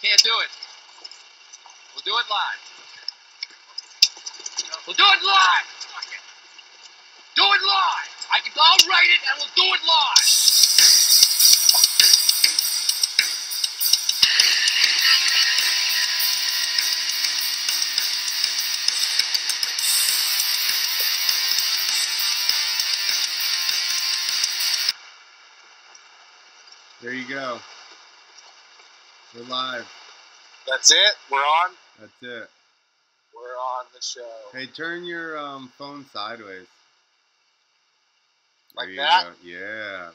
Can't do it. We'll do it live. We'll do it live. Fuck it. Do it live. I'll write it and we'll do it live. There you go. We're live. That's it? We're on? That's it. We're on the show. Hey, turn your phone sideways. Like there you that? Go. Yeah.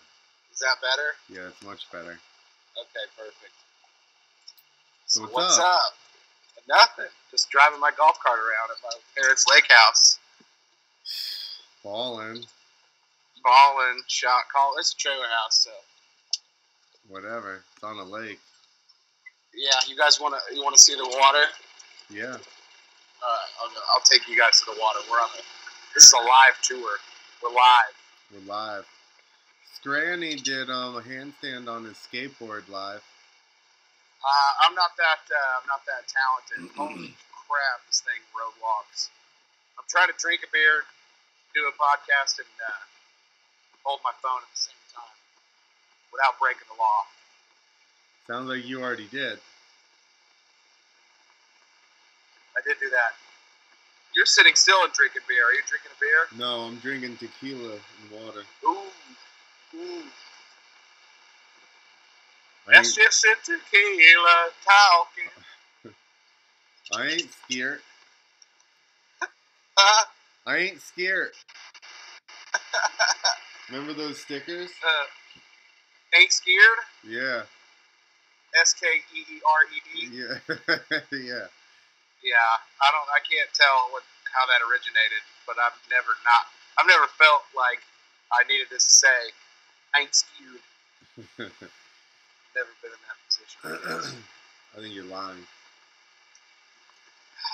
Is that better? Yeah, it's much better. Okay, perfect. So what's up? Nothing. Just driving my golf cart around at my parents' lake house. Ballin'. Shot call. It's a trailer house, so. Whatever. It's on a lake. Yeah, you guys wanna see the water? Yeah. I'll take you guys to the water. This is a live tour. We're live. Scranny did a handstand on his skateboard live. I'm not that talented. Holy crap, this thing roadblocks. I'm trying to drink a beer, do a podcast, and hold my phone at the same time without breaking the law. Sounds like you already did. I did do that. You're sitting still and drinking beer. Are you drinking a beer? No, I'm drinking tequila and water. Ooh. That's just a tequila talking. I ain't scared. I ain't scared. Remember those stickers? Ain't scared? Yeah. SKEERED? Yeah. Yeah. Yeah. I can't tell how that originated, but I've never felt like I needed this to say, ain't scared. Never been in that position. I think you're lying.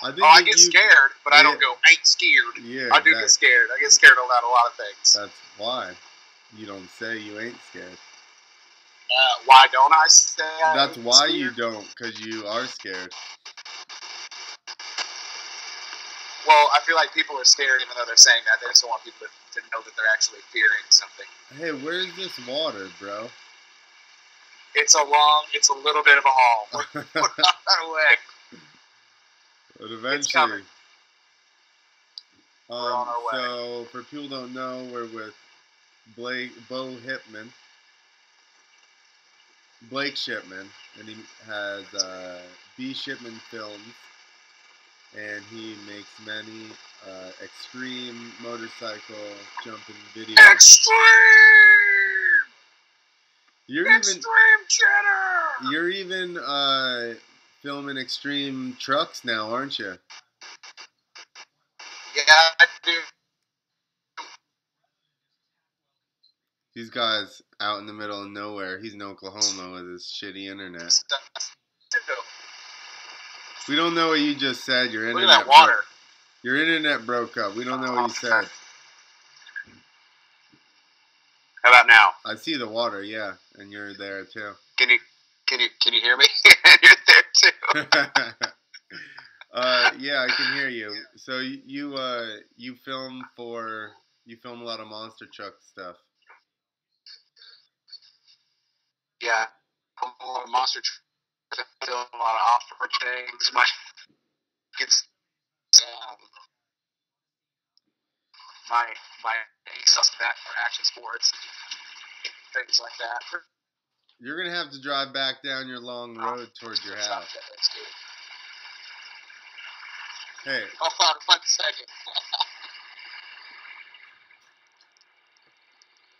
I get scared, but I don't go, ain't scared. Yeah, I do get scared. I get scared about a lot of things. That's why you don't say you ain't scared. Why don't I say That's why scared? you don't, because you are scared. Well, I feel like people are scared even though they're saying that. They just don't want people to know that they're actually fearing something. Hey, where's this water, bro? It's a little bit of a haul. We're on our way. But eventually. It's coming. We're on our way. So, for people who don't know, we're with Blake Shipman, and he has B. Shipman Films, and he makes many extreme motorcycle jumping videos. Extreme cheddar! You're even filming extreme trucks now, aren't you? Yeah, I do. These guys out in the middle of nowhere. He's in Oklahoma with his shitty internet. We don't know what you just said. Your internet. Look at that water. Your internet broke up. We don't know what you said. How about now? I see the water, yeah, and you're there too. Can you hear me? You're there too. Yeah, I can hear you. So you film a lot of monster truck stuff. Yeah, a lot of monster truck, film a lot of off-road things. My back for action sports, things like that. You're gonna have to drive back down your long road towards your house. Hey. Hold on 1 second.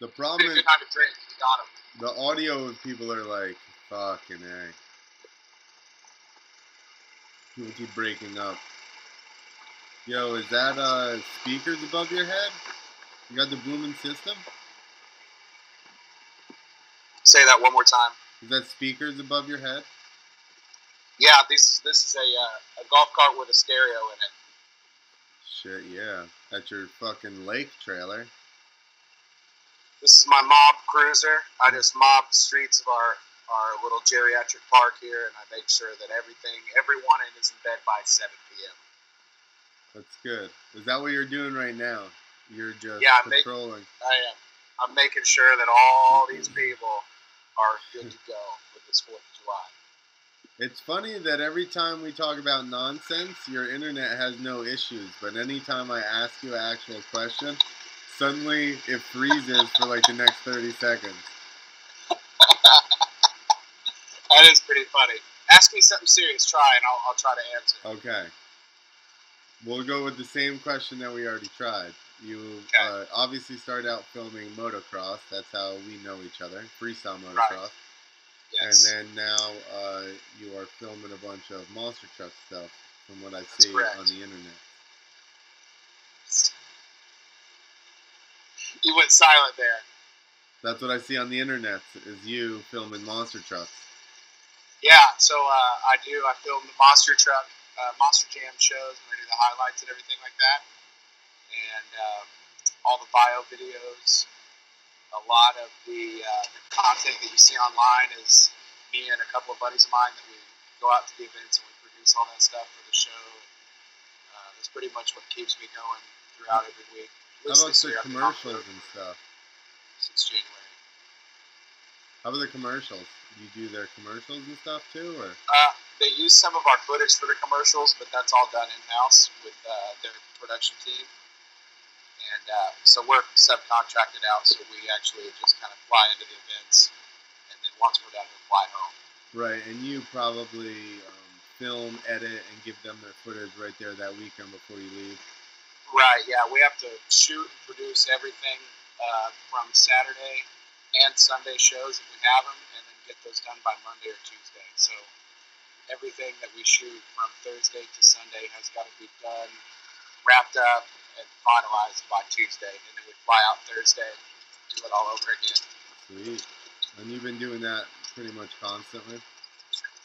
The problem is the audio of people are like, fucking A. People keep breaking up. Yo, is that speakers above your head? You got the booming system? Say that one more time. Is that speakers above your head? Yeah, this is a golf cart with a stereo in it. Shit, yeah. At your fucking lake trailer. This is my mob cruiser. I just mobbed the streets of our our little geriatric park here, and I make sure that everyone is in bed by 7 p.m. That's good. Is that what you're doing right now? You're just patrolling. I am. I'm making sure that all these people are good to go with this 4th of July. It's funny that every time we talk about nonsense, your internet has no issues. But anytime I ask you an actual question, suddenly it freezes for like the next 30 seconds. That is pretty funny. Ask me something serious, and I'll try to answer. Okay. We'll go with the same question that we already tried. You obviously started out filming motocross. That's how we know each other. Freestyle motocross. Right. Yes. And then now you are filming a bunch of monster truck stuff from what I see on the internet. You went silent there. That's what I see on the internet, is you filming monster trucks. Yeah, so I film the monster truck, monster jam shows, and I do the highlights and everything like that. And all the bio videos. A lot of the content that you see online is me and a couple of buddies of mine that we go out to the events and we produce all that stuff for the show. That's pretty much what keeps me going throughout every week. How about the commercials and stuff? Since January. How about the commercials? Do you do their commercials and stuff too, or? They use some of our footage for the commercials, but that's all done in-house with their production team. And so we're subcontracted out, so we actually just kind of fly into the events, and then once we're done, we fly home. Right, and you probably film, edit, and give them their footage right there that weekend before you leave. Right, yeah, we have to shoot and produce everything from Saturday and Sunday shows if we have them, and then get those done by Monday or Tuesday. So everything that we shoot from Thursday to Sunday has got to be done, wrapped up, and finalized by Tuesday, and then we fly out Thursday and do it all over again. Sweet. And you've been doing that pretty much constantly?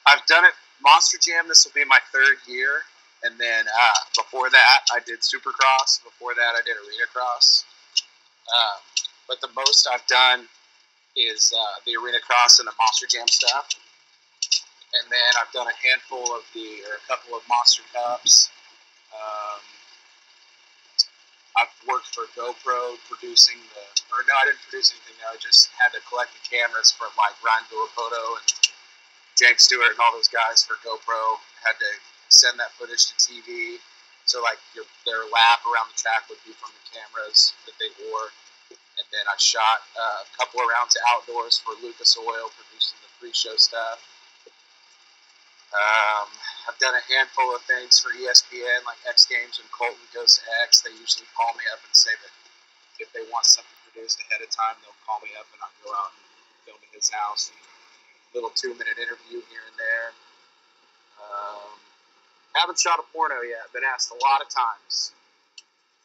I've done it, Monster Jam, this will be my 3rd year, and then before that, I did Supercross. Before that, I did Arena Cross. But the most I've done is the Arena Cross and the Monster Jam stuff. And then I've done a couple of Monster Cups. I've worked for GoPro producing I didn't produce anything there. I just had to collect the cameras from like Ryan Villapoto and James Stewart and all those guys for GoPro. Had to send that footage to TV. So like their lap around the track would be from the cameras that they wore. And then I shot a couple of rounds outdoors for Lucas Oil, producing the pre-show stuff. I've done a handful of things for ESPN, like X Games and Colton Goes to X. They usually call me up and say that if they want something produced ahead of time, they'll call me up and I'll go out and film at his house. And a little 2-minute interview here and there. Haven't shot a porno yet. Been asked a lot of times,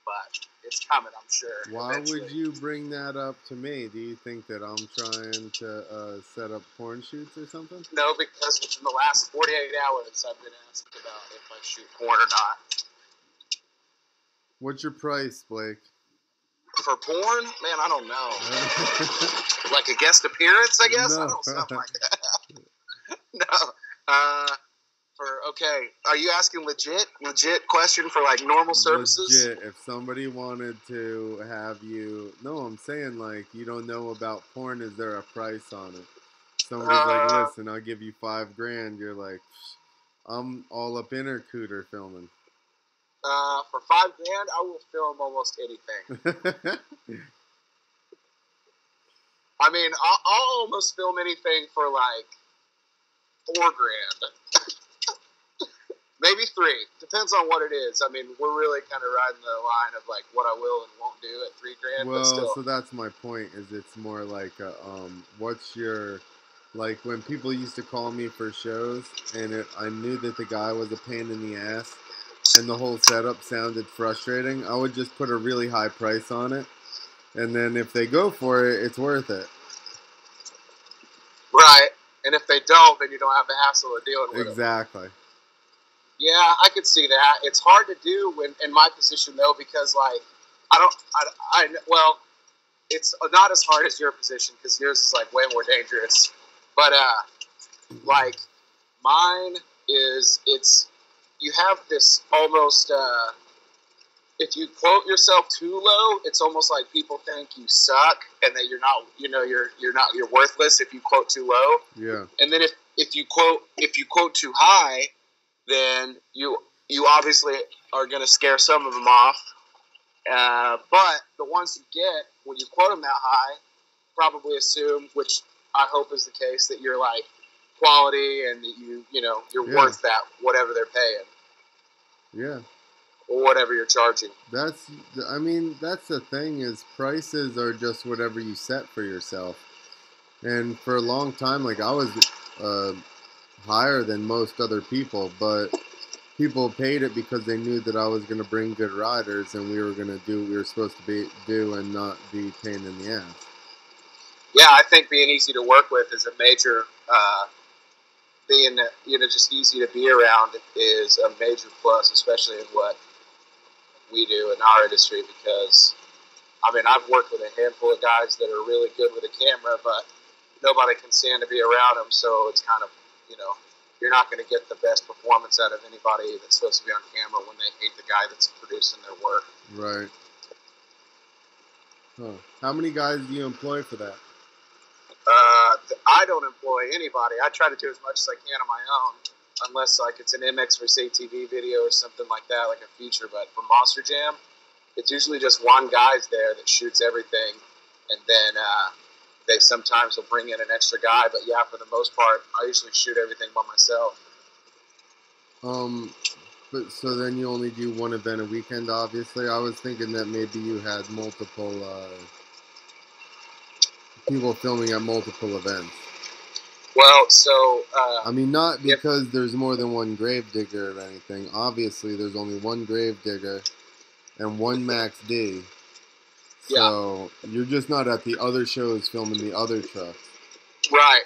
but it's coming, I'm sure. Why eventually. Would you bring that up to me? Do you think that I'm trying to set up porn shoots or something? No, because within the last 48 hours, I've been asked about if I shoot porn or not. What's your price, Blake? For porn? Man, I don't know. Like a guest appearance, I guess? No. I don't know, something like that. No. Are you asking legit question for like normal services? Legit. If somebody wanted to have you, no, I'm saying like you don't know about porn. Is there a price on it? Somebody's like, listen, I'll give you $5,000. You're like, I'm all up in her cooter filming. For $5,000, I will film almost anything. I mean, I'll almost film anything for like $4,000. Maybe 3. Depends on what it is. I mean, we're really kind of riding the line of like what I will and won't do at $3,000. Well, but still. So that's my point. Is it's more like, what's your, like when people used to call me for shows, and I knew that the guy was a pain in the ass, and the whole setup sounded frustrating. I would just put a really high price on it, and then if they go for it, it's worth it. Right. And if they don't, then you don't have the hassle of dealing with it. Exactly. Yeah, I could see that. It's hard to do in my position though, because like well, it's not as hard as your position because yours is like way more dangerous. But like mine is you have this almost if you quote yourself too low, it's almost like people think you suck and that you're not, you're worthless if you quote too low. Yeah. And then if you quote too high, then you obviously are going to scare some of them off. But the ones you get when you quote them that high, probably assume, which I hope is the case, that you're like quality and that you're worth that whatever they're paying. Yeah. Or whatever you're charging. That's the thing is prices are just whatever you set for yourself. And for a long time, like I was higher than most other people, but people paid it because they knew that I was going to bring good riders and we were going to do what we were supposed to do and not be pain in the ass. Yeah, I think being easy to work with is a major, being just easy to be around is a major plus, especially in what we do in our industry, because I've worked with a handful of guys that are really good with a camera, but nobody can stand to be around them, so it's kind of, you're not going to get the best performance out of anybody that's supposed to be on camera when they hate the guy that's producing their work. Right. Huh. How many guys do you employ for that? I don't employ anybody. I try to do as much as I can on my own, unless like it's an MX for ATV video or something like that, like a feature. But for Monster Jam, it's usually just one guy's there that shoots everything, and then they sometimes will bring in an extra guy. But yeah, for the most part, I usually shoot everything by myself. But so then you only do one event a weekend, obviously. I was thinking that maybe you had multiple people filming at multiple events. Well, so not because there's more than one gravedigger or anything. Obviously, there's only one gravedigger and one Max D. So you're just not at the other shows filming the other trucks. Right.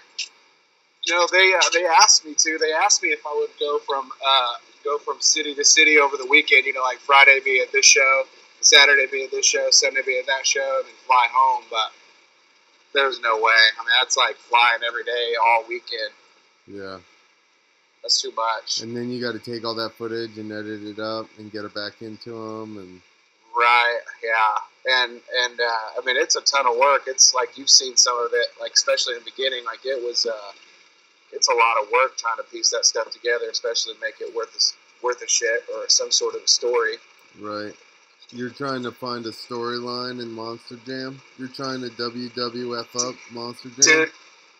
They asked me to. They asked me if I would go from city to city over the weekend. Like Friday be at this show, Saturday be at this show, Sunday be at that show, and then fly home. But there's no way. That's like flying every day, all weekend. Yeah. That's too much. And then you got to take all that footage and edit it up and get it back into them. And right, yeah. And it's a ton of work. It's like you've seen some of it, like especially in the beginning. Like it was, it's a lot of work trying to piece that stuff together, especially make it worth a shit or some sort of a story. Right. You're trying to find a storyline in Monster Jam? You're trying to WWF up Monster Jam? Dude,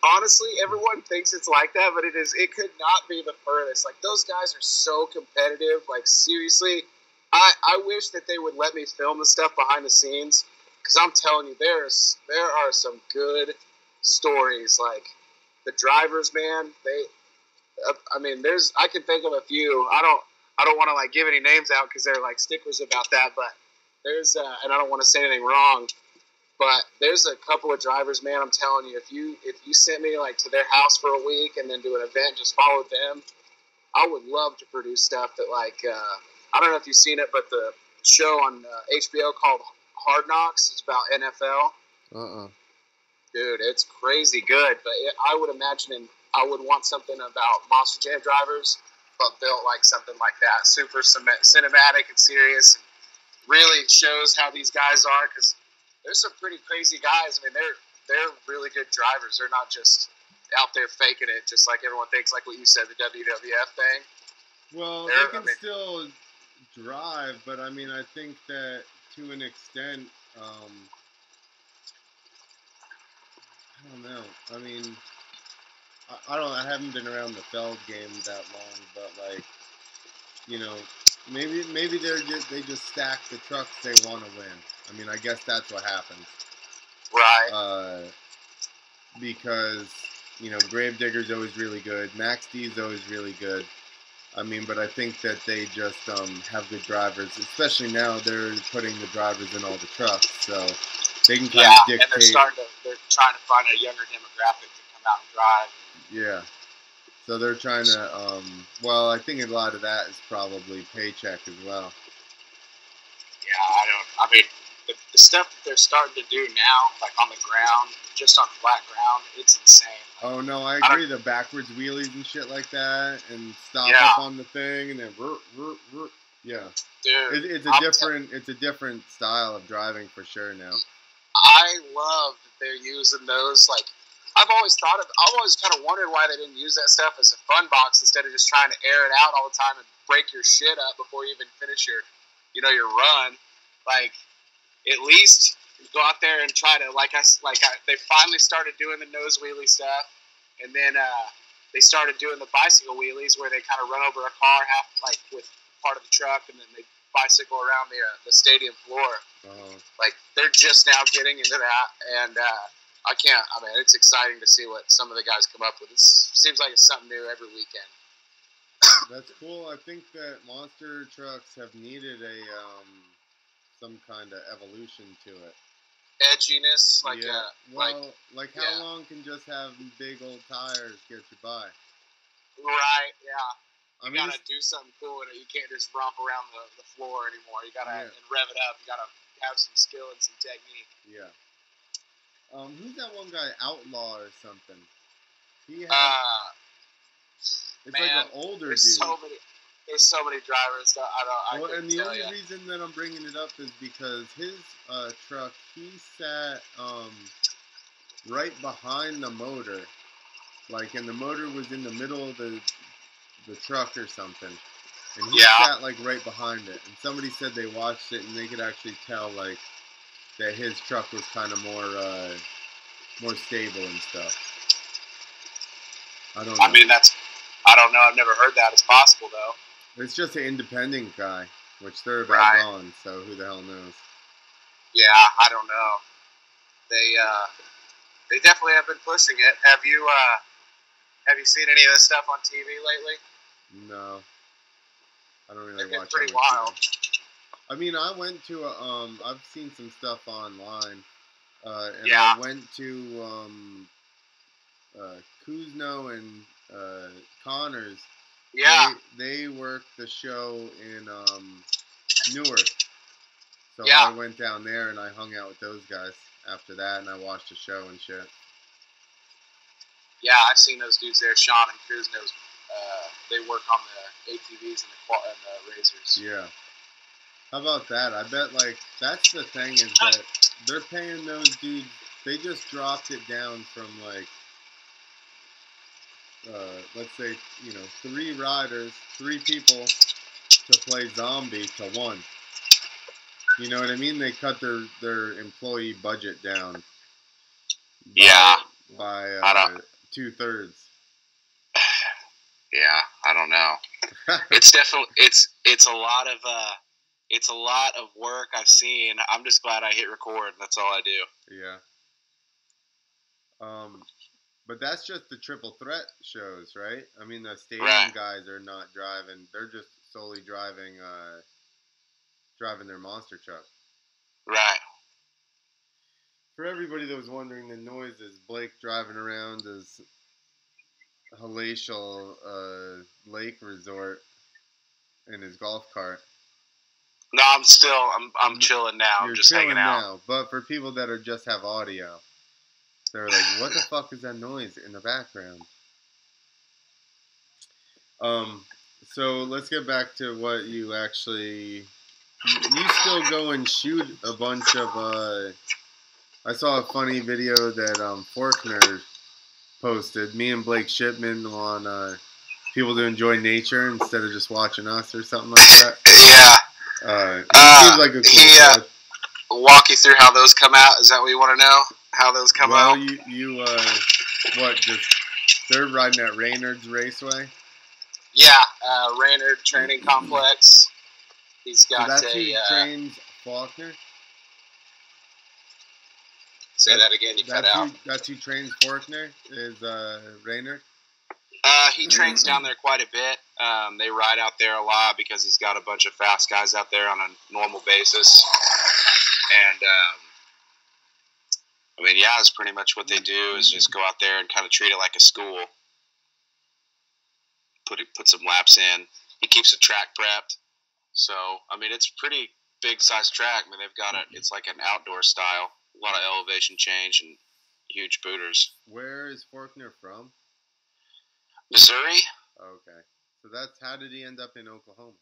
honestly, everyone thinks it's like that, but it could not be the furthest. Like, those guys are so competitive. Like, seriously, I wish that they would let me film the stuff behind the scenes, because I'm telling you, there are some good stories. Like, the drivers, man, I can think of a few. I don't want to like give any names out because they're like stickers about that, but there's and I don't want to say anything wrong, but there's a couple of drivers, man. I'm telling you, if you sent me like to their house for a week and then do an event, just follow them, I would love to produce stuff that like I don't know if you've seen it, but the show on HBO called Hard Knocks, it's about NFL. Dude, it's crazy good, but I would imagine I would want something about Monster Jam drivers, but built like something like that, super cinematic and serious, and really shows how these guys are, because there's some pretty crazy guys. They're really good drivers. They're not just out there faking it, just like everyone thinks, like what you said, the WWF thing. Well, they can still drive, but I think that to an extent, I don't know. I haven't been around the Feld game that long, but like, maybe they just stack the trucks they want to win. I guess that's what happens. Right. Because, Gravedigger's always really good. Max D's always really good. But I think that they just have good drivers. Especially now they're putting the drivers in all the trucks, so they can kind of dictate. And they're trying to find a younger demographic to come out and drive. Yeah. So they're trying to, I think a lot of that is probably paycheck as well. Yeah, the stuff that they're starting to do now, like on the ground, just on flat ground, it's insane. Like, oh no, I agree. The backwards wheelies and shit like that, and stop up on the thing, and then yeah. Dude, it's a different style of driving for sure now. I love that they're using those. Like, I've always kind of wondered why they didn't use that stuff as a fun box instead of just trying to air it out all the time and break your shit up before you even finish your run. Like, at least go out there and try to, they finally started doing the nose wheelie stuff, and then they started doing the bicycle wheelies where they kind of run over a car with part of the truck, and then they bicycle around the stadium floor. Like, they're just now getting into that, and it's exciting to see what some of the guys come up with. It seems like it's something new every weekend. That's cool. I think that monster trucks have needed some kind of evolution to it. Edginess, how long can just having big old tires get you by? Right, yeah. You gotta do something cool in it. You can't just romp around the floor anymore. You gotta rev it up. You gotta have some skill and some technique. Yeah. Who's that one guy, Outlaw or something? He had, it's like an older dude. There's so many drivers that and the only reason that I'm bringing it up is because his truck, he sat right behind the motor, and the motor was in the middle of the truck or something, and he sat right behind it. And somebody said they watched it and they could actually tell that his truck was kind of more stable and stuff. I don't know. I don't know. I've never heard that. It's possible though. It's just an independent guy, which they're about gone. So who the hell knows? Yeah, I don't know. They definitely have been pushing it. Have you seen any of this stuff on TV lately? No, I don't really watch. It's pretty wild. I mean, I went to I've seen some stuff online, and I went to Kuzno and Connors. Yeah. They worked the show in Newark. So I went down there and I hung out with those guys after that, and I watched the show and shit. Yeah, I've seen those dudes there. Sean and Kuzno, they work on the ATVs and the Razors. Yeah. How about that? I bet, that's the thing is that they're paying those dudes, they just dropped it down from, let's say, 3 riders, 3 people to play zombie to 1. You know what I mean? They cut their employee budget down. By 2/3. Yeah, I don't know. It's definitely it's a lot of work I've seen. I'm just glad I hit record. That's all I do. Yeah. But that's just the triple threat shows, right? I mean, the stadium guys are not driving. They're just solely driving their monster truck. Right. For everybody that was wondering, the noise is Blake driving around his palatial lake resort in his golf cart. No, I'm chilling now. I'm just hanging out. Now, but for people that just have audio, they're like, "What the fuck is that noise in the background?" So let's get back to what you actually. You still go and shoot a bunch of. I saw a funny video that Forkner posted. Me and Blake Shipman on people to enjoy nature instead of just watching us or something like that. Yeah. Seems like a cool kid. Walk you through how those come out. Is that what you want to know? How those come out? Well, you they're riding at Raynard's Raceway? Yeah, Raynard Training Complex. He's got so that's who trains Faulkner? Say that again, you cut out. That's who trains Faulkner, is Raynard? He trains down there quite a bit. They ride out there a lot because he's got a bunch of fast guys out there on a normal basis. And, that's pretty much what they do is just go out there and kind of treat it like a school. Put some laps in. He keeps the track prepped. So, it's pretty big size track. I mean, they've got it's like an outdoor style, a lot of elevation change and huge booters. Where is Faulkner from? Missouri. Okay, so how did he end up in Oklahoma?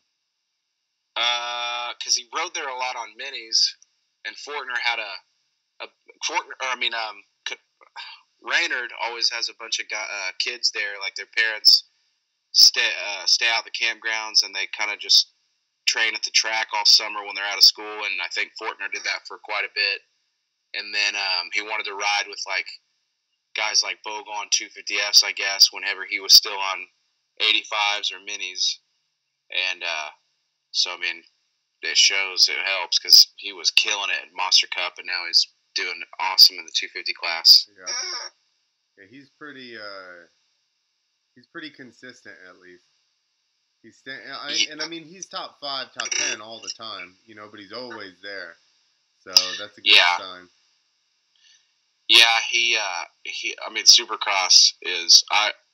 Because he rode there a lot on minis, and Faulkner had Raynard always has a bunch of kids there, like their parents stay out the campgrounds, and they kind of just train at the track all summer when they're out of school. And I think Faulkner did that for quite a bit. And then he wanted to ride with like guys like Bogon 250Fs, I guess, whenever he was still on 85s or minis. And so, I mean, it helps because he was killing it at Monster Cup, and now he's doing awesome in the 250 class. Yeah, he's pretty consistent at least. I mean, he's top 5, top 10 all the time, you know, but he's always there. So that's a good sign. Yeah, I mean, Supercross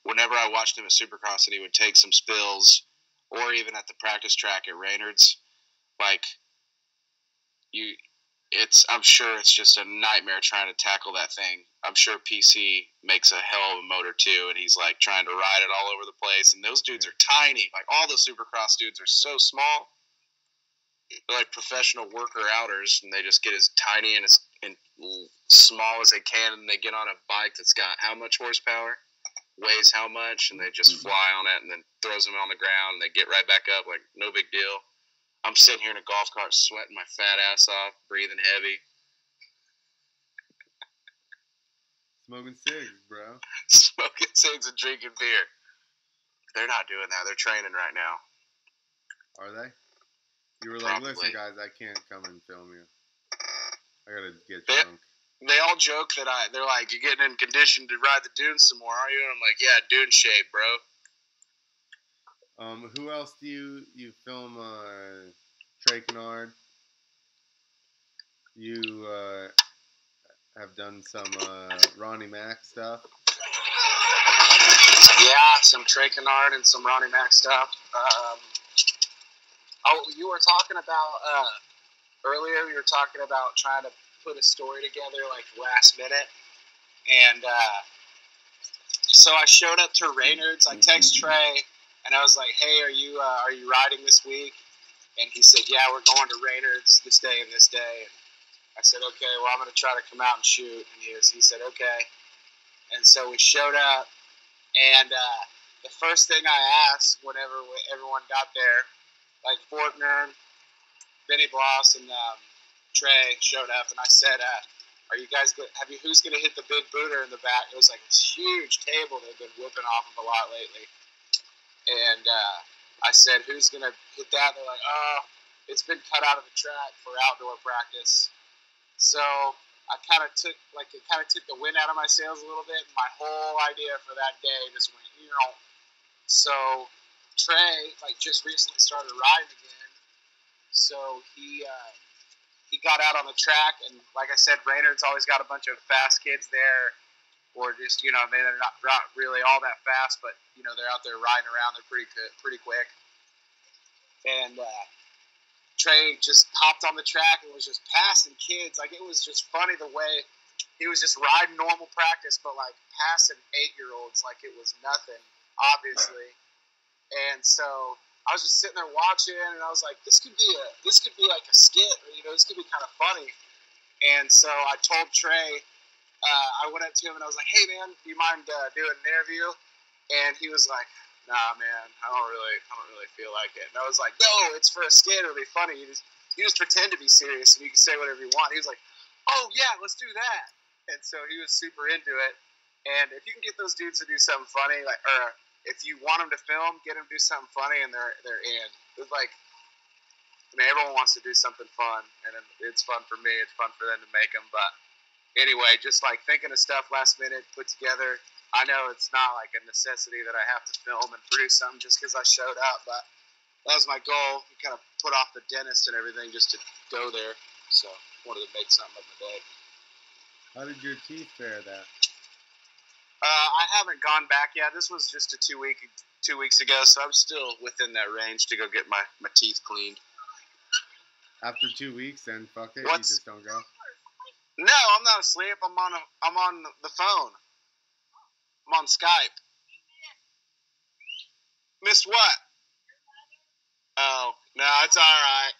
whenever I watched him at Supercross and he would take some spills, or even at the practice track at Raynard's, like, I'm sure it's just a nightmare trying to tackle that thing. I'm sure PC makes a hell of a motor too, and he's like trying to ride it all over the place. And those dudes are tiny. Like, all the Supercross dudes are so small. They're like professional worker outers, and they just get as tiny and as small as they can, and they get on a bike that's got how much horsepower, weighs how much, and they just fly on it, and then throws them on the ground, and they get right back up like no big deal. I'm sitting here in a golf cart sweating my fat ass off, breathing heavy. Smoking cigs, bro. Smoking cigs and drinking beer. They're not doing that. They're training right now. Are they? You were like, listen, guys, I can't come and film you. I gotta get drunk. They all joke that they're like, you're getting in condition to ride the dunes some more, are you? And I'm like, yeah, dune shape, bro. Who else do you film? Trey Kennard. You have done some Ronnie Mac stuff. Yeah, some Trey Kennard and some Ronnie Mac stuff. You were talking about earlier. You were talking about trying to put a story together like last minute, and so I showed up to Raynard's. I text Trey, and I was like, "Hey, are you riding this week?" And he said, "Yeah, we're going to Raynard's this day and this day." And I said, "Okay, well, I'm going to try to come out and shoot." And he said, "Okay." And so we showed up, and the first thing I asked whenever everyone got there, like Faulkner, Benny Bloss, and Trey showed up, and I said, "Are you guys good? Who's going to hit the big booter in the back?" It was like this huge table they've been whipping off of a lot lately, and I said, "Who's going to hit that?" They're like, "Oh, it's been cut out of the track for outdoor practice." So I kind of took the wind out of my sails a little bit, and my whole idea for that day just went, So Trey just recently started riding again, so he got out on the track, and like I said, Raynard's always got a bunch of fast kids there, or just they're not really all that fast, but they're out there riding around. They're pretty quick, and Trey just hopped on the track and was just passing kids. Like, it was just funny the way he was just riding normal practice, but like passing 8-year-olds like it was nothing, obviously. And so I was just sitting there watching, and I was like, this could be like a skit, or this could be kind of funny. And so I told Trey, I went up to him and I was like, "Hey man, do you mind doing an interview?" And he was like, "Nah man, I don't really feel like it." And I was like, "No, it's for a skit, it'll be funny. You just pretend to be serious and you can say whatever you want." He was like, "Oh yeah, let's do that." And so he was super into it. And if you can get those dudes to do something funny, or if you want them to film, get them to do something funny, and they're in. It's like, everyone wants to do something fun, and it's fun for me. It's fun for them to make them. But anyway, just like thinking of stuff last minute, put together. I know it's not like a necessity that I have to film and produce something just because I showed up, but that was my goal. To kind of put off the dentist and everything just to go there. So wanted to make something of my day. How did your teeth fare that? I haven't gone back yet. This was just 2 weeks ago, so I'm still within that range to go get my teeth cleaned. After 2 weeks, then fuck it. What's- You just don't go. No, I'm not asleep. I'm on the phone. I'm on Skype. Missed what? Oh, no, it's all right.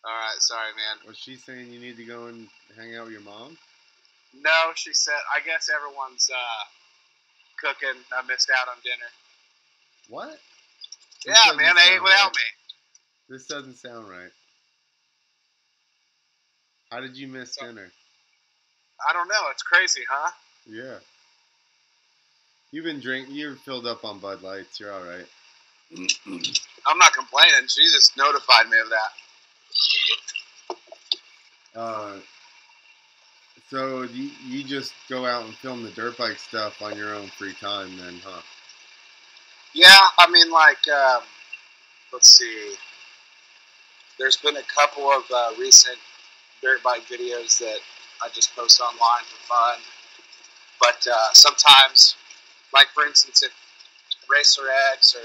All right, sorry, man. Was she saying you need to go and hang out with your mom? No, she said, I guess everyone's cooking. I missed out on dinner. What? Yeah, man, they ate without me. This doesn't sound right. How did you miss dinner? I don't know. It's crazy, huh? Yeah. You've been drinking. You're filled up on Bud Lights. You're all right. I'm not complaining. She just notified me of that. So you just go out and film the dirt bike stuff on your own free time then, huh? Yeah, I mean, like, let's see. There's been a couple of recent dirt bike videos that I just post online for fun. But sometimes, like for instance, if Racer X or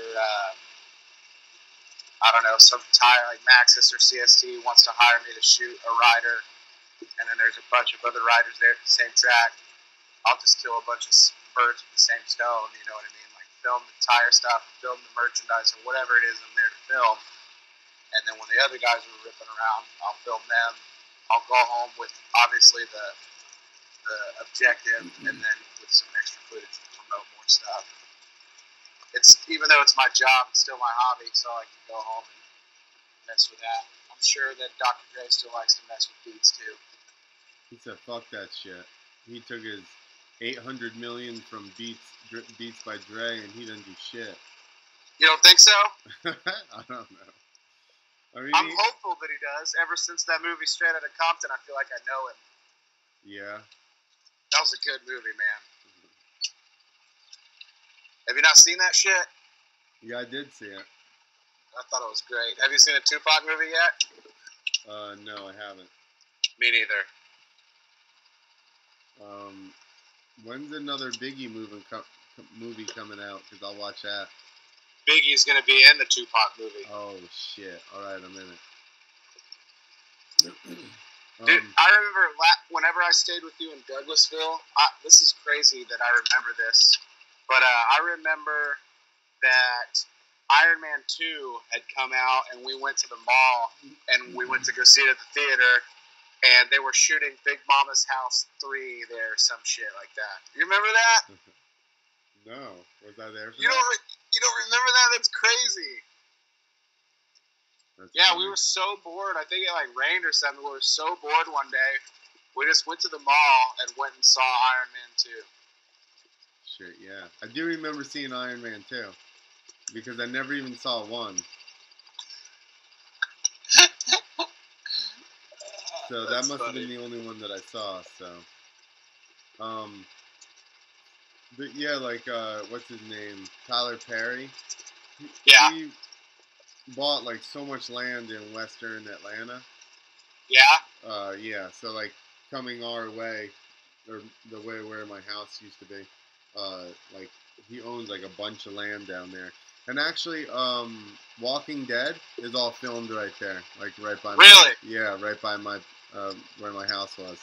I don't know, some tire like Maxxis or CST wants to hire me to shoot a rider, and then there's a bunch of other riders there at the same track, I'll just kill a bunch of birds with the same stone, you know what I mean? Like film the tire stuff, film the merchandise, or whatever it is I'm there to film. And then when the other guys are ripping around, I'll film them. I'll go home with obviously the objective, and then with some extra footage to promote more stuff. It's even though it's my job, it's still my hobby, so I can go home and mess with that. I'm sure that Dr. Dre still likes to mess with beats too. He said, "Fuck that shit." He took his 800 million from Beats by Dre, and he doesn't do shit. You don't think so? I don't know. I mean, I'm hopeful that he does. Ever since that movie Straight Outta Compton, I feel like I know him. Yeah. That was a good movie, man. Have you not seen that shit? Yeah, I did see it. I thought it was great. Have you seen a Tupac movie yet? No, I haven't. Me neither. When's another Biggie movie coming out? Because I'll watch that. Biggie's going to be in the Tupac movie. Oh, shit. All right, I'm in it. Dude, I remember whenever I stayed with you in Douglasville, this is crazy that I remember this, but I remember that Iron Man 2 had come out, and we went to the mall, and we went to go see it at the theater, and they were shooting Big Mama's House 3 there, some shit like that. You remember that? No. Was I there for you that? You don't remember that? That's crazy. That's yeah, funny. We were so bored. I think it like rained or something. We were so bored one day. We just went to the mall and went and saw Iron Man 2. Shit, yeah. I do remember seeing Iron Man 2. Because I never even saw one. So that must have been the only one that I saw, so. But yeah, like, what's his name? Tyler Perry. Yeah. He bought, like, so much land in western Atlanta. Yeah? Yeah, so, like, coming our way, or the way where my house used to be, like, he owns, like, a bunch of land down there. And actually, Walking Dead is all filmed right there, like, right by Really? right by my, where my house was.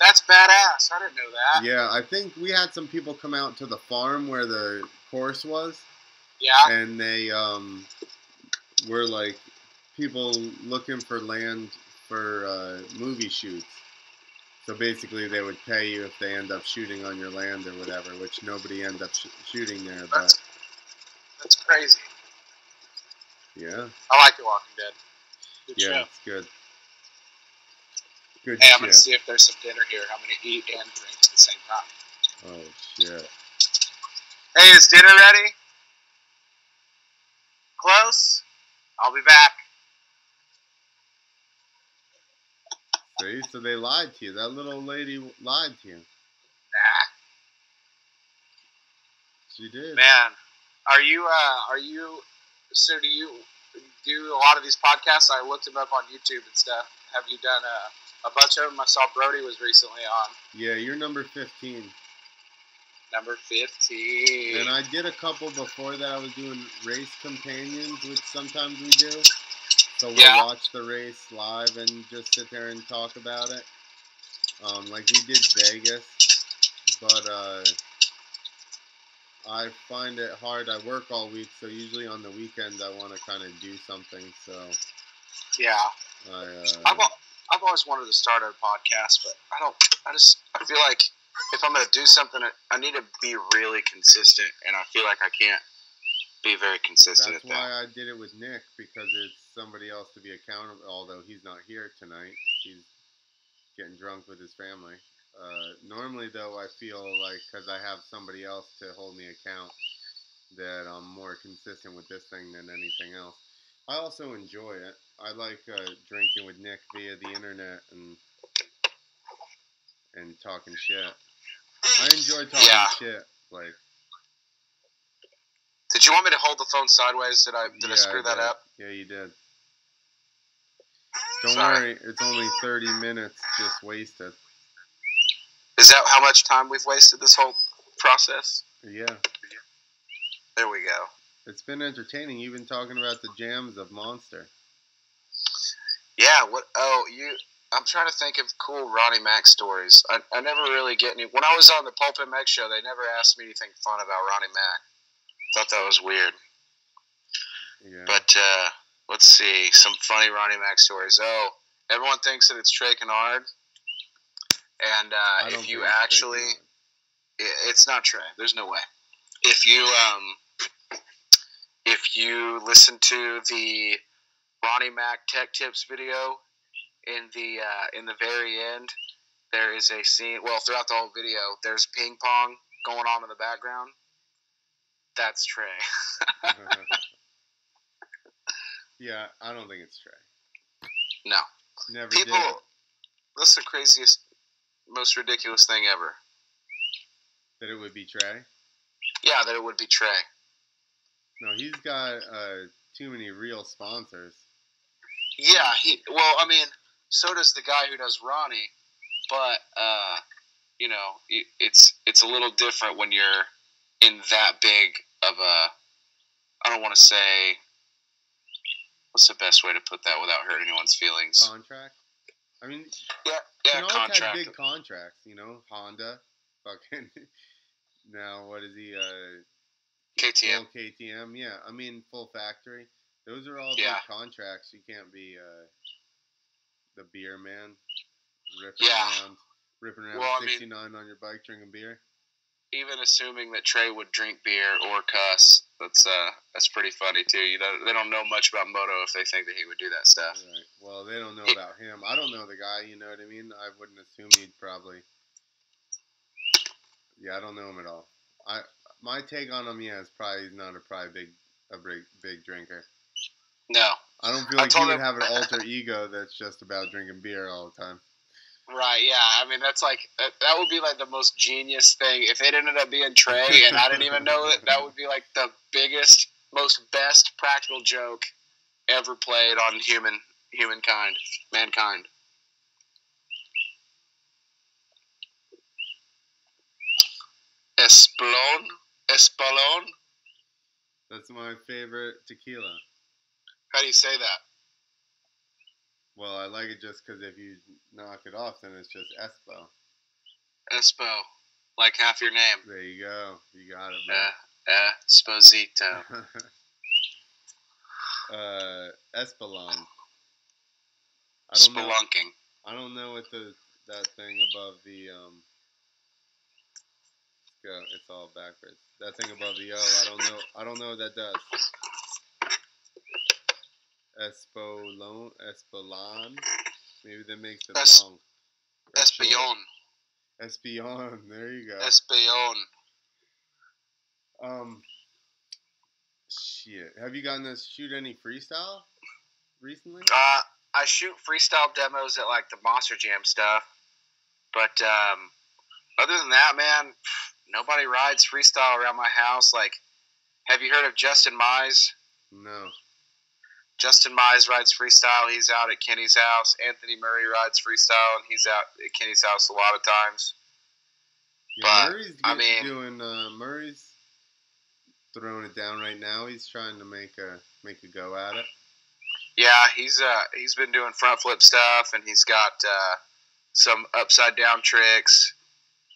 That's badass. I didn't know that. Yeah, I think we had some people come out to the farm where the course was. Yeah. And they, were, like, people looking for land for, movie shoots. So basically, they would pay you if they end up shooting on your land or whatever, which nobody ended up shooting there. But that's crazy. Yeah. I like The Walking Dead. Good show. It's good. Good Hey, shit. I'm going to see if there's some dinner here. I'm going to eat and drink at the same time. Oh, shit. Hey, is dinner ready? Close? I'll be back. See? So they lied to you. That little lady lied to you. Nah. She did. Man, so do you do a lot of these podcasts? I looked them up on YouTube and stuff. Have you done a bunch of them? I saw Brody was recently on. Yeah, you're number 15. Number 15. And I did a couple before that. I was doing race companions, which sometimes we do. So we'll Yeah. watch the race live and just sit there and talk about it. Like we did Vegas, but I find it hard. I work all week, so usually on the weekend I want to kind of do something. So Yeah. I've always wanted to start a podcast, but I feel like if I'm going to do something, I need to be really consistent, and I feel like I can't be very consistent that's at that. why I did it with Nick, because it's somebody else to be accountable. Although he's not here tonight, he's getting drunk with his family. Normally, though, I feel like because I have somebody else to hold me account, that I'm more consistent with this thing than anything else. I also enjoy it. I like drinking with Nick via the internet and talking shit. I enjoy talking shit. Like, did you want me to hold the phone sideways? Did I screw that up? Yeah, you did. Don't worry, it's only 30 minutes just wasted. Is that how much time we've wasted this whole process? Yeah. There we go. It's been entertaining. You've been talking about the jams of Monster. Yeah. What? Oh, I'm trying to think of cool Ronnie Mac stories. I never really get any. When I was on the Pulp MX show, they never asked me anything fun about Ronnie Mac. Thought that was weird. Yeah. But let's see some funny Ronnie Mac stories. Oh, everyone thinks that it's Trey Kennard, and if you actually, it's not Trey. There's no way. If you listen to the Ronnie Mac Tech Tips video, in the very end, there is a scene. Well, throughout the whole video, there's ping pong going on in the background. That's Trey. Yeah, I don't think it's Trey. No. Never People, did. that's the craziest, most ridiculous thing ever. That it would be Trey? Yeah, that it would be Trey. No, he's got too many real sponsors. Yeah, so does the guy who does Ronnie, but it's a little different when you're in that big of a. I don't want to say. What's the best way to put that without hurting anyone's feelings? Contract. I mean, yeah, contract. Had big contracts, Honda, fucking. Now what is he? KTM. Full KTM, yeah. I mean, full factory. Those are all big contracts. You can't be the beer man, ripping around 69 on your bike drinking beer. Even assuming that Trey would drink beer or cuss, that's pretty funny too. They don't know much about moto if they think that he would do that stuff. Right. Well, they don't know about him. I don't know the guy. You know what I mean? I wouldn't assume he'd probably. Yeah, I don't know him at all. My take on him, is probably he's not a big drinker. No. I don't feel like he would have an alter ego that's just about drinking beer all the time. Right, yeah. I mean, that's like, that would be like the most genius thing. If it ended up being Trey and I didn't even know it, that would be like the biggest, best practical joke ever played on mankind. Espolón? That's my favorite tequila. How do you say that? Well, I like it just because if you knock it off, then it's just Espo. Espo. Like half your name. There you go. You got it, man. Esposito. Espolon. Spelunking. I don't know what that thing above the it's all backwards. That thing above the O, I don't know what that does. Espolon. Maybe that makes it long. Espion. There you go. Espion. Shit. Have you gotten to shoot any freestyle recently? I shoot freestyle demos at like the Monster Jam stuff, but other than that, man, nobody rides freestyle around my house. Like, have you heard of Justin Mize? No. Justin Mize rides freestyle. He's out at Kenny's house. Anthony Murray rides freestyle, and he's out at Kenny's house a lot of times. Yeah, Murray's throwing it down right now. He's trying to make a go at it. Yeah, he's been doing front flip stuff, and he's got some upside down tricks.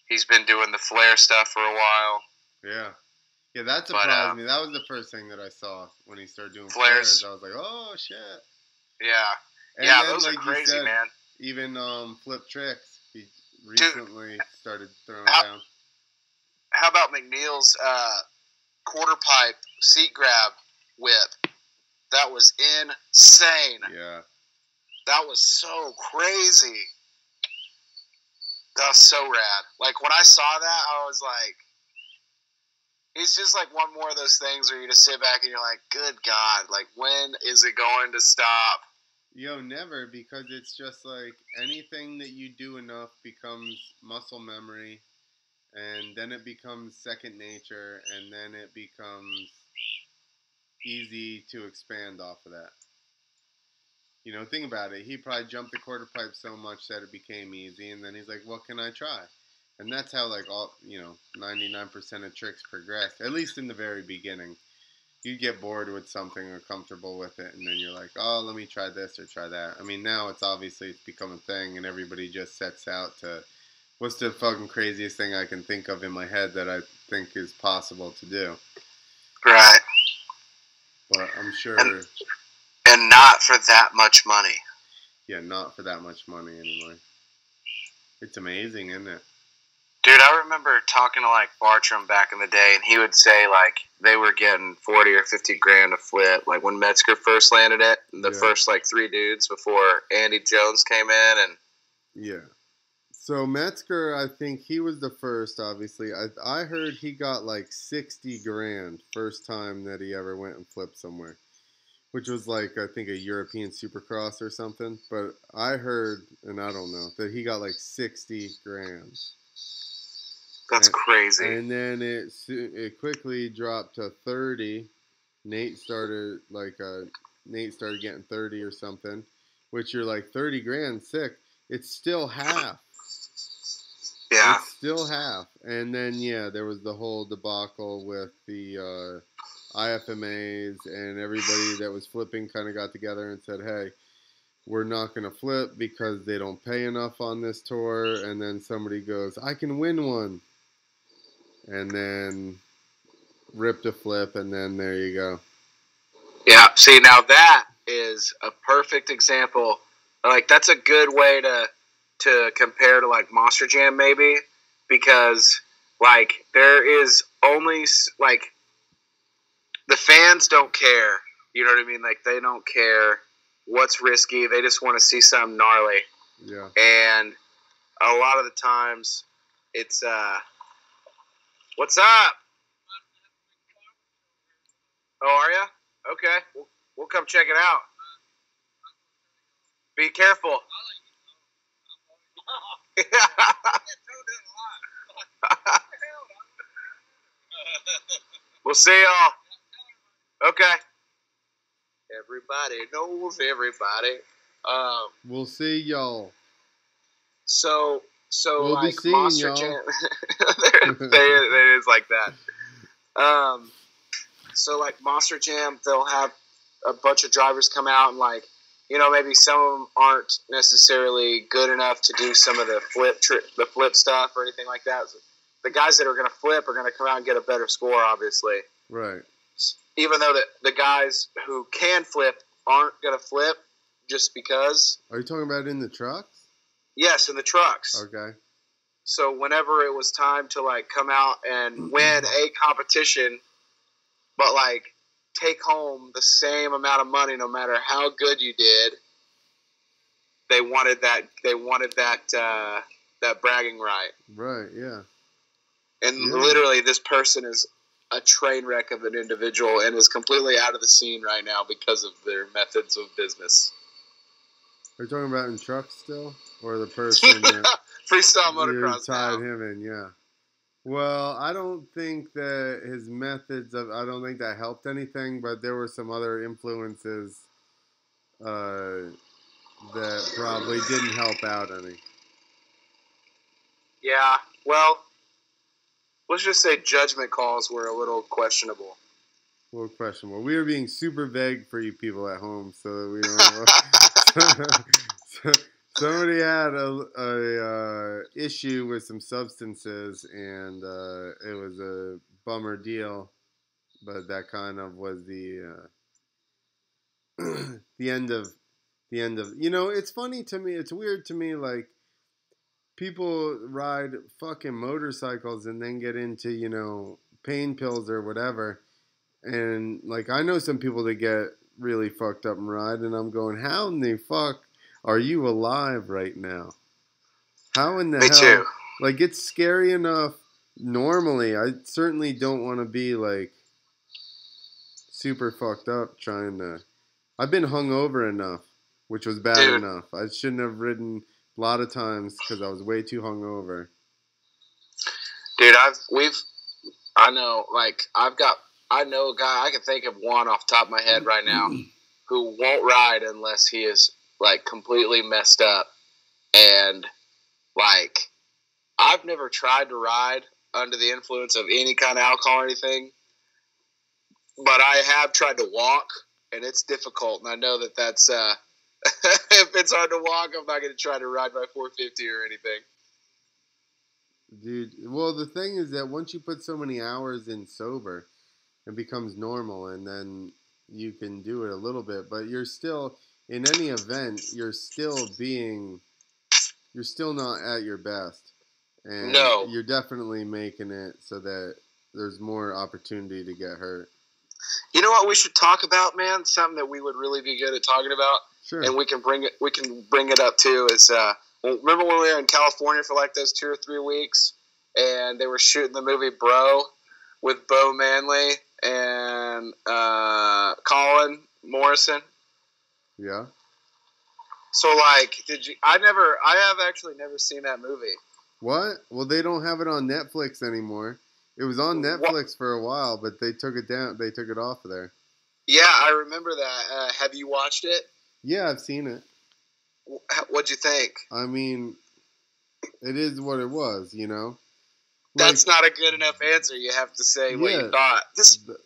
He's been doing the flare stuff for a while. Yeah. Yeah, that surprised me. That was the first thing that I saw when he started doing flares. I was like, oh, shit. Yeah. And yeah, then, those are crazy, said, man. Even flip tricks. He recently started throwing down. How about McNeil's quarter pipe seat grab whip? That was insane. Yeah. That was so crazy. That was so rad. Like, when I saw that, I was like, it's just like one more of those things where you just sit back and you're like, good God, like, when is it going to stop? Yo, never, because it's just like anything that you do enough becomes muscle memory, and then it becomes second nature, and then it becomes easy to expand off of that. You know, think about it. He probably jumped the quarter pipe so much that it became easy, and then he's like, what can I try? And that's how, like, 99% of tricks progress, at least in the very beginning. You get bored with something or comfortable with it, and then you're like, oh, let me try this or try that. I mean, now it's become a thing, and everybody just sets out to, what's the fucking craziest thing I can think of in my head that I think is possible to do? Right. But I'm sure... And not for that much money. Yeah, not for that much money anymore. It's amazing, isn't it? Dude, I remember talking to, like, Bartram back in the day, and he would say, like, they were getting 40 or 50 grand a flip. Like, when Metzger first landed it, the first, like, 3 dudes before Andy Jones came in, and... Yeah. So, Metzger, I think he was the first, obviously. I heard he got, like, 60 grand first time that he ever went and flipped somewhere. Which was like, I think, a European Supercross or something. But I heard, and I don't know, that he got like 60 grand. That's crazy. And then it quickly dropped to 30. Nate started getting 30 or something. Which you're like, 30 grand, sick. It's still half. Yeah. It's still half. And then, yeah, there was the whole debacle with the... IFMAs and everybody that was flipping kind of got together and said, hey, we're not going to flip because they don't pay enough on this tour. And then somebody goes, I can win one. And then ripped a flip, and then there you go. Yeah, see, now that is a perfect example. Like, that's a good way to compare to, like, Monster Jam, maybe, because, like, there is only, like... The fans don't care. You know what I mean? Like, they don't care what's risky. They just want to see something gnarly. Yeah. And a lot of the times, it's, what's up? Oh, are you? Okay. We'll come check it out. Be careful. We'll see y'all. Okay. Everybody knows everybody. We'll see y'all. So we'll like be seeing Monster y'all. Jam, it is like that. So like Monster Jam, they'll have a bunch of drivers come out and like, you know, maybe some of them aren't necessarily good enough to do some of the flip stuff or anything like that. So the guys that are going to flip are going to come out and get a better score, obviously. Right. Even though the guys who can flip aren't going to flip just because. Are you talking about in the trucks? Yes, in the trucks. Okay. So whenever it was time to, like, come out and win a competition, but, like, take home the same amount of money no matter how good you did, they wanted that bragging right. Right, yeah. And literally this person is a train wreck of an individual and is completely out of the scene right now because of their methods of business. Are you talking about in trucks still? Or the person that freestyle motocross tied him in, yeah. Well, I don't think that his methods I don't think that helped anything, but there were some other influences that probably didn't help out any. Yeah, well, let's just say judgment calls were a little questionable. Well, questionable. We were being super vague for you people at home, so that we don't. so, somebody had a issue with some substances, and it was a bummer deal. But that kind of was the the end of the end of. You know, it's funny to me. It's weird to me, like people ride fucking motorcycles and then get into pain pills or whatever. And like I know some people that get really fucked up and ride, and I'm going, how in the fuck are you alive right now? How in the Me hell? too. Like it's scary enough. Normally, I certainly don't want to be like super fucked up trying to. I've been hungover enough, which was bad Dude. enough. I shouldn't have ridden a lot of times because I was way too hungover. Dude, I know a guy, I can think of one off the top of my head right now who won't ride unless he is like completely messed up. And like, I've never tried to ride under the influence of any kind of alcohol or anything, but I have tried to walk, and it's difficult. And I know that's if it's hard to walk, I'm not going to try to ride my 450 or anything. Dude, well, the thing is that once you put so many hours in sober, it becomes normal, and then you can do it a little bit. But you're still, in any event, you're still not at your best. And No. you're definitely making it so that there's more opportunity to get hurt. You know what we should talk about, man? Something that we would really be good at talking about. Sure. And we can bring it up too. Is remember when we were in California for like those 2 or 3 weeks, and they were shooting the movie Bro with Bo Manley and Colin Morrison. Yeah. So like, I have actually never seen that movie. What? Well, they don't have it on Netflix anymore. It was on Netflix for a while, but they took it down. They took it off of there. Yeah, I remember that. Have you watched it? Yeah, I've seen it. What'd you think? I mean, it is what it was, That's not a good enough answer. You have to say what you thought.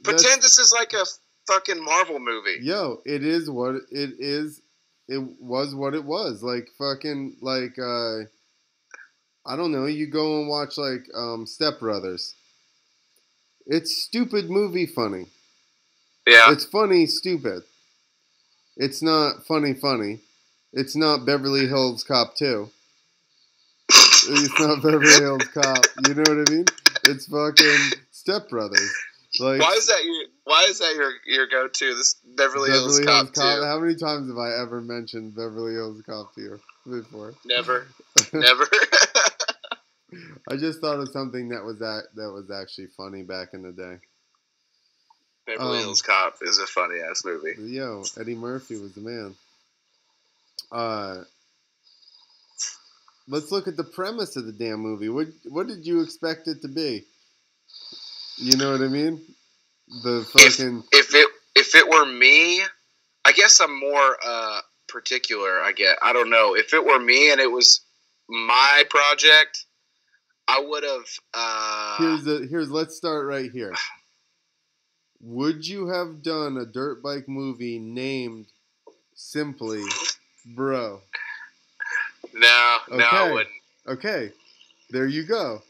Pretend this is like a fucking Marvel movie. Yo, it is what it is. It was what it was. Like fucking like I don't know. You go and watch like Step Brothers. It's stupid movie funny. Yeah. It's funny stupid. It's not funny. It's not Beverly Hills Cop 2. It's not Beverly Hills Cop. You know what I mean? It's fucking Step Brothers. Like, why is that your go-to? This Beverly Hills Cop 2. How many times have I ever mentioned Beverly Hills Cop to you before? Never. I just thought of something that was actually funny back in the day. Beverly Hills Cop is a funny ass movie. Yo, Eddie Murphy was the man. Let's look at the premise of the damn movie. What did you expect it to be? You know what I mean? The fucking if it were me, I guess I'm more particular. I don't know. If it were me and it was my project, I would have. Let's start right here. Would you have done a dirt bike movie named simply Bro? No, okay. No, I wouldn't. Okay, there you go.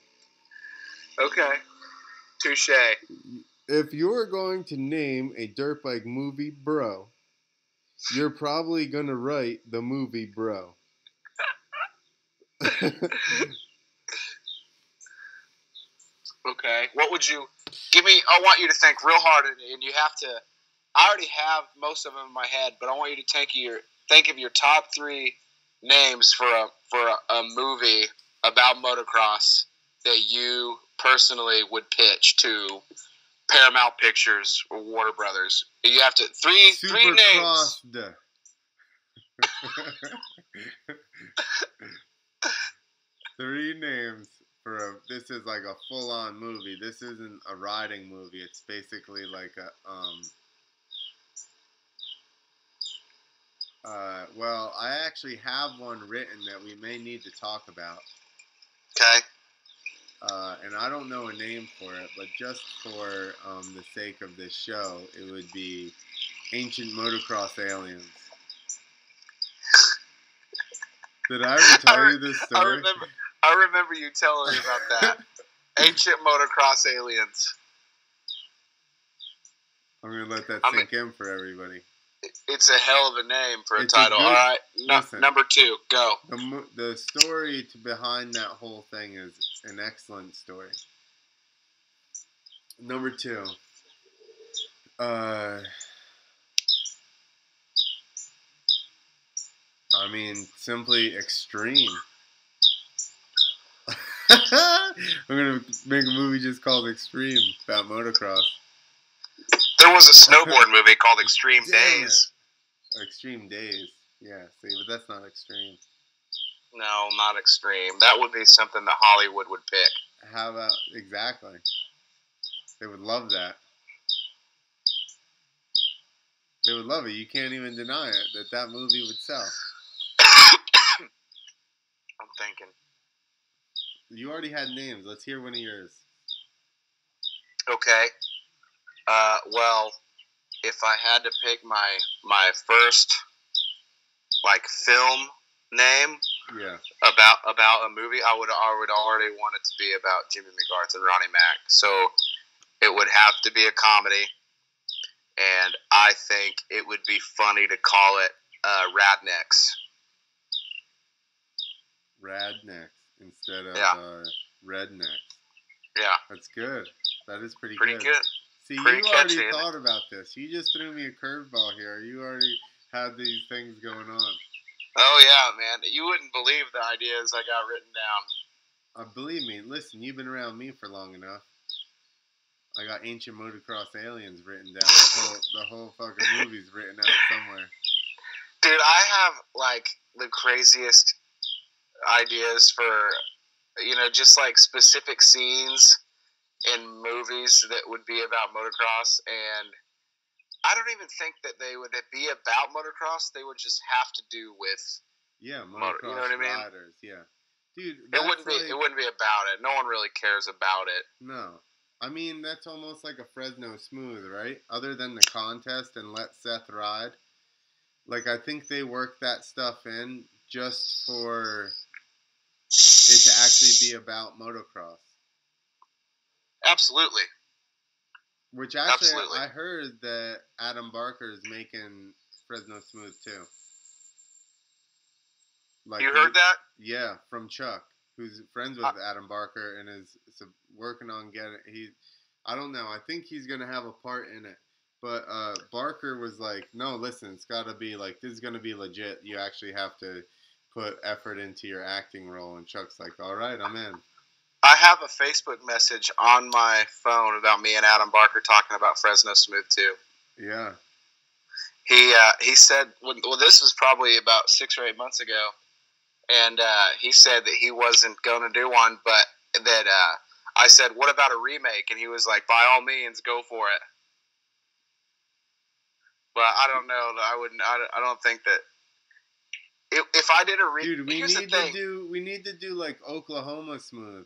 Okay, touche. If you're going to name a dirt bike movie Bro, you're probably going to write the movie Bro. Okay, what would you give me? I want you to think real hard, and you have to. I already have most of them in my head, but I want you to think of your top 3 names for a movie about motocross that you personally would pitch to Paramount Pictures or Warner Brothers. You have to three names. Three names for this is like a full-on movie. This isn't a riding movie. It's basically like a well, I actually have one written that we may need to talk about. Okay. and I don't know a name for it, but just for the sake of this show, it would be Ancient Motocross Aliens. Did I ever tell you this story? I remember you telling me about that. Ancient Motocross Aliens. I'm going to let that sink in for everybody. It's a hell of a name for a title. All right, number 2, go. The story behind that whole thing is an excellent story. Number 2. I mean, simply extreme. I'm going to make a movie just called Extreme about motocross. There was a snowboard movie called Extreme Days. Extreme Days. Yeah, see, but that's not extreme. No, not extreme. That would be something that Hollywood would pick. How about, exactly. They would love that. They would love it. You can't even deny it, that movie would sell. I'm thinking. You already had names. Let's hear one of yours. Okay. Well, if I had to pick my first film name, about a movie, I would already want it to be about Jimmy McGarth and Ronnie Mack. So it would have to be a comedy, and I think it would be funny to call it Radnecks. Radnecks instead of Rednecks. Yeah. That's good. That is pretty good. See, pretty you catchy, already thought about this. You just threw me a curveball here. You already had these things going on. Oh, yeah, man. You wouldn't believe the ideas I got written down. Believe me. Listen, you've been around me for long enough. I got Ancient Motocross Aliens written down. The whole fucking movie's written out somewhere. Dude, I have, the craziest ideas for, just, specific scenes in movies that would be about motocross, and I don't even think that they would be about motocross. They would just have to do with motocross you know what I mean? riders. Yeah, dude, it wouldn't be about it. No one really cares about it. No, I mean that's almost like a Fresno Smooth, right? Other than the contest and let Seth ride, I think they work that stuff in just for it to actually be about motocross. Absolutely. Which actually, I heard that Adam Barker is making Fresno Smooth too. You heard that? Yeah, from Chuck, who's friends with Adam Barker and is working on getting. I don't know. I think he's gonna have a part in it. But Barker was like, "No, listen, it's got to be this is gonna be legit. You actually have to put effort into your acting role." And Chuck's like, "All right, I'm in." I have a Facebook message on my phone about me and Adam Barker talking about Fresno Smooth too. Yeah. He said, well, this was probably about 6 or 8 months ago, and he said that he wasn't going to do one, but that I said, "What about a remake?" And he was like, "By all means, go for it." But I don't know. I don't think that. If I did a remake, dude, we need to do Oklahoma Smooth.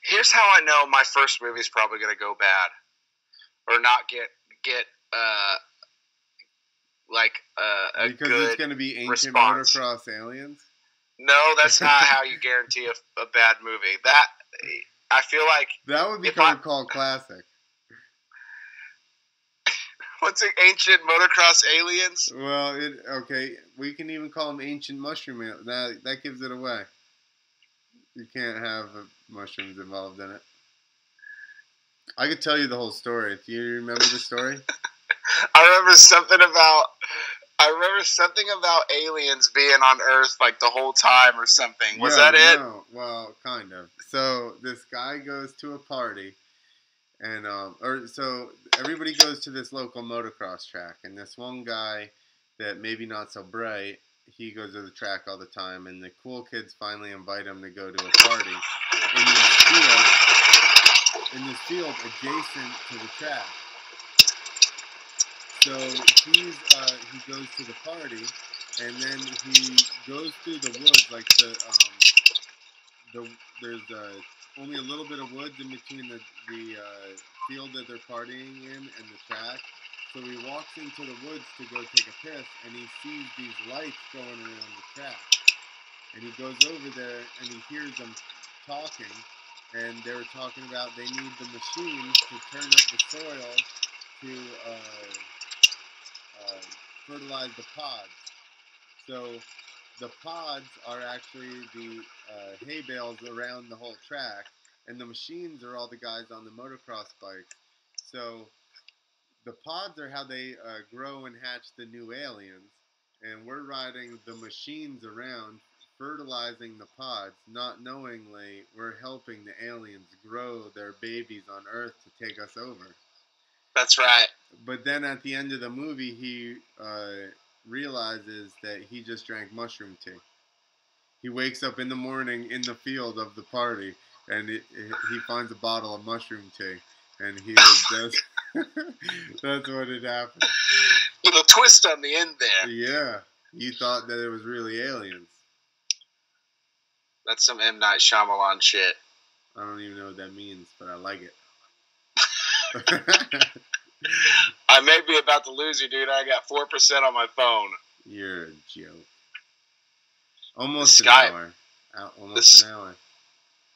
Here's how I know my first movie's probably going to go bad, or not get a because good it's going to be Ancient response. Motocross Aliens. No, that's not how you guarantee a bad movie. That I feel like that would become called classic. What's it? Ancient Motocross Aliens? Well, okay. We can even call them Ancient Mushroom Aliens. That gives it away. You can't have mushrooms involved in it. I could tell you the whole story. Do you remember the story? I remember something about aliens being on Earth the whole time or something. Was that it? No. Well, kind of. So this guy goes to a party, and so everybody goes to this local motocross track, and this one guy that maybe not so bright, he goes to the track all the time, and the cool kids finally invite him to go to a party in this field adjacent to the track. So he goes to the party, and then he goes through the woods, there's only a little bit of woods in between the field that they're partying in and the track. So he walks into the woods to go take a piss, and he sees these lights going around the track. And he goes over there, and he hears them talking, and they were talking about they need the machines to turn up the soil to fertilize the pods. So the pods are actually the hay bales around the whole track, and the machines are all the guys on the motocross bikes. So the pods are how they grow and hatch the new aliens, and we're riding the machines around, fertilizing the pods, not knowingly we're helping the aliens grow their babies on Earth to take us over. That's right. But then at the end of the movie, he realizes that he just drank mushroom tea. He wakes up in the morning in the field of the party, and he finds a bottle of mushroom tea, and he does. That's what had happened. Little twist on the end there. Yeah, you thought that it was really aliens. That's some M. Night Shyamalan shit. I don't even know what that means, but I like it. I may be about to lose you, dude. I got 4% on my phone. You're a joke. Almost an hour. Almost an hour.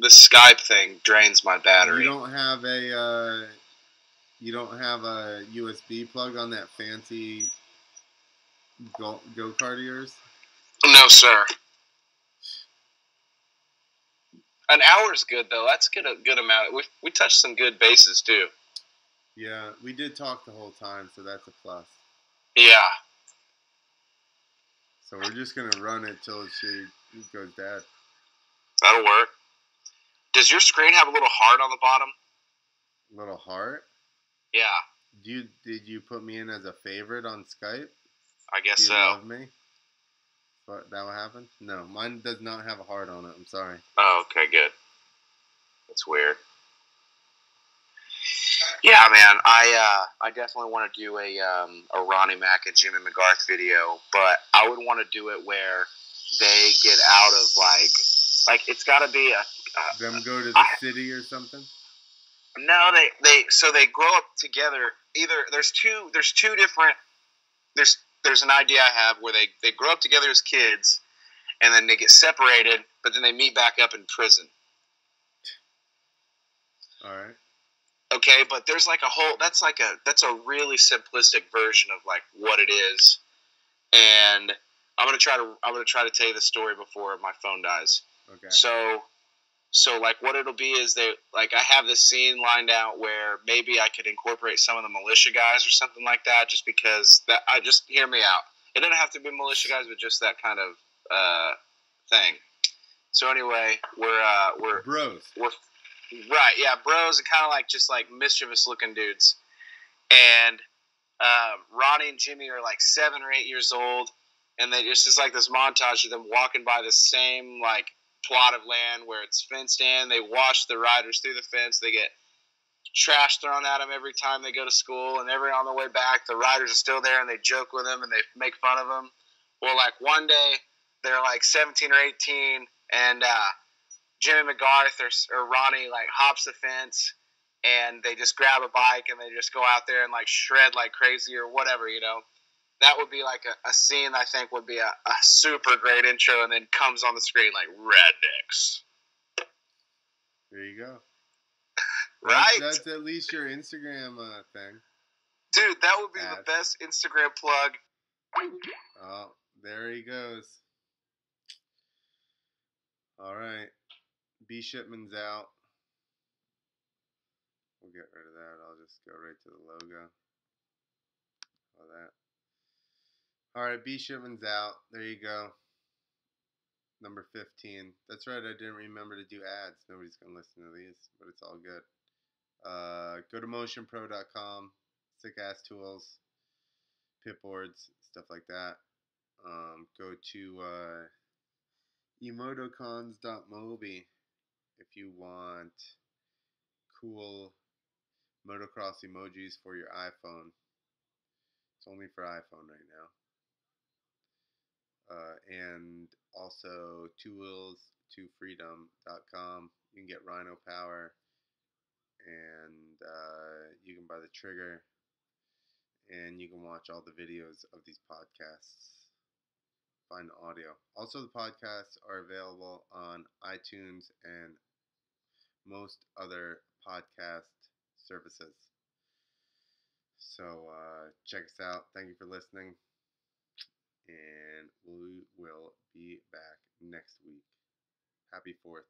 The Skype thing drains my battery. You don't have a USB plug on that fancy go-kart of yours? No, sir. An hour's good though. That's a good amount. We touched some good bases too. Yeah, we did talk the whole time, so that's a plus. Yeah. So we're just gonna run it till she goes dead. That'll work. Does your screen have a little heart on the bottom? Little heart? Yeah. Did you put me in as a favorite on Skype? I guess so. Do you love me? What, that what happened? No, mine does not have a heart on it. I'm sorry. Oh, okay, good. That's weird. Yeah, man, I definitely want to do a Ronnie Mack and Jimmy McGarth video, but I would want to do it where they get out of like it's got to be them go to the city or something. No, they grow up together. Either there's two different. There's an idea I have where they grow up together as kids, and then they get separated, but then they meet back up in prison. All right. Okay, but there's like a whole. That's a really simplistic version of like what it is, and I'm gonna try to tell you the story before my phone dies. Okay. So like what it'll be is I have this scene lined out where maybe I could incorporate some of the militia guys or something like that, just because hear me out. It doesn't have to be militia guys, but just that kind of thing. So anyway, we're bros. We're right, yeah, bros, and kind of like just like mischievous looking dudes. And Ronnie and Jimmy are like 7 or 8 years old, and they just like this montage of them walking by the same like plot of land where it's fenced in. They watch the riders through the fence. They get trash thrown at them every time they go to school, and every on the way back, the riders are still there, and they joke with them and they make fun of them. Well, like one day they're like 17 or 18, and Jimmy McGarth or Ronnie like hops the fence, and they just grab a bike and they just go out there and like shred like crazy or whatever, you know. That would be like a scene I think would be a super great intro, and then comes on the screen like rednecks. There you go. Right? That's at least your Instagram thing. Dude, that would be the best Instagram plug. Oh, there he goes. All right. B Shipman's out. We'll get rid of that. I'll just go right to the logo. All that. All right, B Shipman's out. There you go. Number 15. That's right, I didn't remember to do ads. Nobody's going to listen to these, but it's all good. Go to motionpro.com. Sick-ass tools. Pit boards, stuff like that. Go to emotocons.mobi if you want cool motocross emojis for your iPhone. It's only for iPhone right now. And also twowheels2freedom.com. You can get Rhino Power, and you can buy the trigger, and you can watch all the videos of these podcasts. Find the audio. Also, the podcasts are available on iTunes and most other podcast services. So check us out. Thank you for listening. And we will be back next week. Happy 4th.